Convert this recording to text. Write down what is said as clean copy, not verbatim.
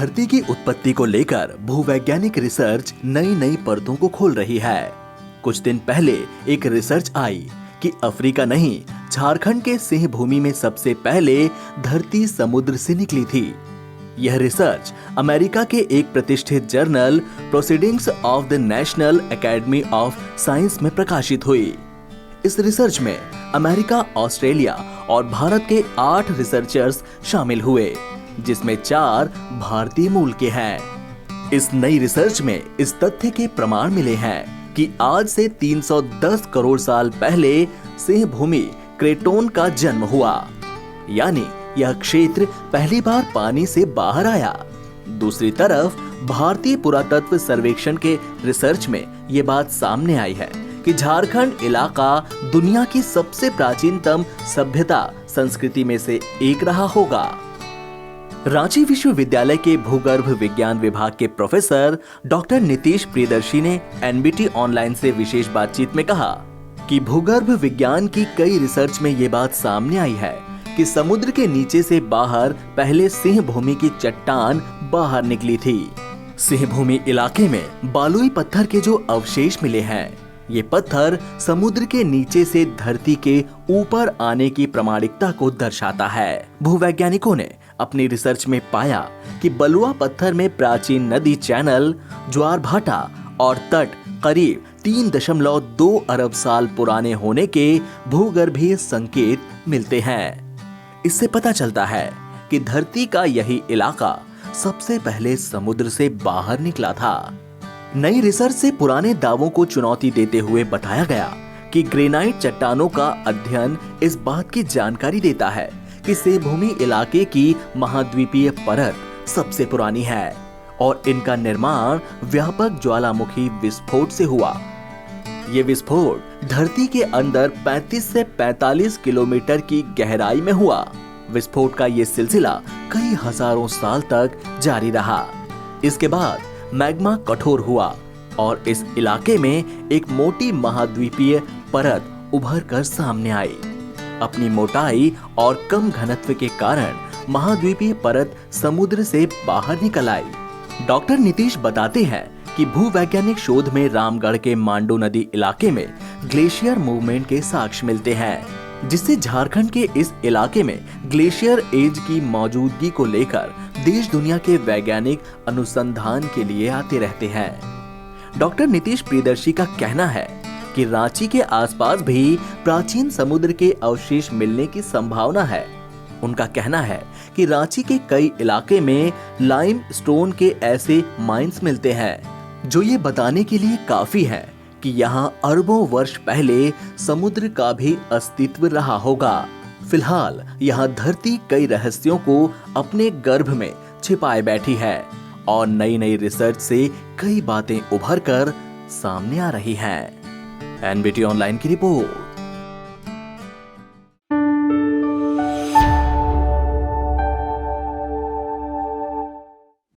धरती की उत्पत्ति को लेकर भूवैज्ञानिक रिसर्च नई नई परतों को खोल रही है। कुछ दिन पहले एक रिसर्च आई कि अफ्रीका नहीं, झारखंड के सिंह भूमि में सबसे पहले धरती समुद्र से निकली थी। यह रिसर्च अमेरिका के एक प्रतिष्ठित journal proceedings of the national academy of science में प्रकाशित हुई। इस रिसर्च में अमेरिका, ऑस्ट्रेलिया और भारत के 8 रिसर्चर्स शामिल हुए, जिसमें 4 भारतीय मूल के हैं। इस नई रिसर्च में इस तथ्य के प्रमाण मिले हैं कि आज से 310 करोड़ साल पहले सिंह भूमि क्रेटोन का जन्म हुआ, यानी यह क्षेत्र पहली बार पानी से बाहर आया। दूसरी तरफ भारतीय पुरातत्व सर्वेक्षण के रिसर्च में ये बात सामने आई है कि झारखंड इलाका दुनिया की सबसे प्राचीनतम सभ्यता संस्कृति में से एक रहा होगा। रांची विश्वविद्यालय के भूगर्भ विज्ञान विभाग के प्रोफेसर डॉक्टर नीतीश प्रियदर्शी ने एनबीटी ऑनलाइन से विशेष बातचीत में कहा कि भूगर्भ विज्ञान की कई रिसर्च में ये बात सामने आई है कि समुद्र के नीचे से बाहर पहले सिंह भूमि की चट्टान बाहर निकली थी। सिंह भूमि इलाके में बालुई पत्थर के जो अवशेष मिले हैं, ये पत्थर समुद्र के नीचे से धरती के ऊपर आने की प्रामाणिकता को दर्शाता है। भूवैज्ञानिकों ने अपनी रिसर्च में पाया कि बलुआ पत्थर में प्राचीन नदी चैनल, ज्वार भाटा और तट करीब 3.2 अरब साल पुराने होने के भूगर्भीय संकेत मिलते हैं। इससे पता चलता है कि धरती का यही इलाका सबसे पहले समुद्र से बाहर निकला था। नई रिसर्च से पुराने दावों को चुनौती देते हुए बताया गया कि ग्रेनाइट चट्टानों का अध्ययन इस बात की जानकारी देता है कि सिंह भूमि इलाके की महाद्वीपीय परत सबसे पुरानी है और इनका निर्माण व्यापक ज्वालामुखी विस्फोट से हुआ। ये विस्फोट धरती के अंदर 35 से 45 किलोमीटर की गहराई में हुआ। विस्फोट का ये सिलसिला कई हजारों साल तक जारी रहा। इसके बाद मैग्मा कठोर हुआ और इस इलाके में एक मोटी महाद्वीपीय परत उभर कर सामने आई। अपनी मोटाई और कम घनत्व के कारण महाद्वीपीय परत समुद्र से बाहर निकल आई। डॉक्टर नीतीश बताते हैं कि भूवैज्ञानिक शोध में रामगढ़ के मांडू नदी इलाके में ग्लेशियर मूवमेंट के साक्ष्य मिलते हैं, जिससे झारखंड के इस इलाके में ग्लेशियर एज की मौजूदगी को लेकर देश दुनिया के वैज्ञानिक अनुसंधान के लिए आते रहते हैं। डॉक्टर नीतीश प्रियदर्शी का कहना है कि रांची के आसपास भी प्राचीन समुद्र के अवशेष मिलने की संभावना है। उनका कहना है कि रांची के कई इलाके में लाइम स्टोन के ऐसे माइंस मिलते हैं जो ये बताने के लिए काफी है कि यहाँ अरबों वर्ष पहले समुद्र का भी अस्तित्व रहा होगा। फिलहाल यहाँ धरती कई रहस्यों को अपने गर्भ में छिपाए बैठी है और नई नई रिसर्च से कई बातें उभर कर सामने आ रही हैं। एनबीटी ऑनलाइन की रिपोर्ट।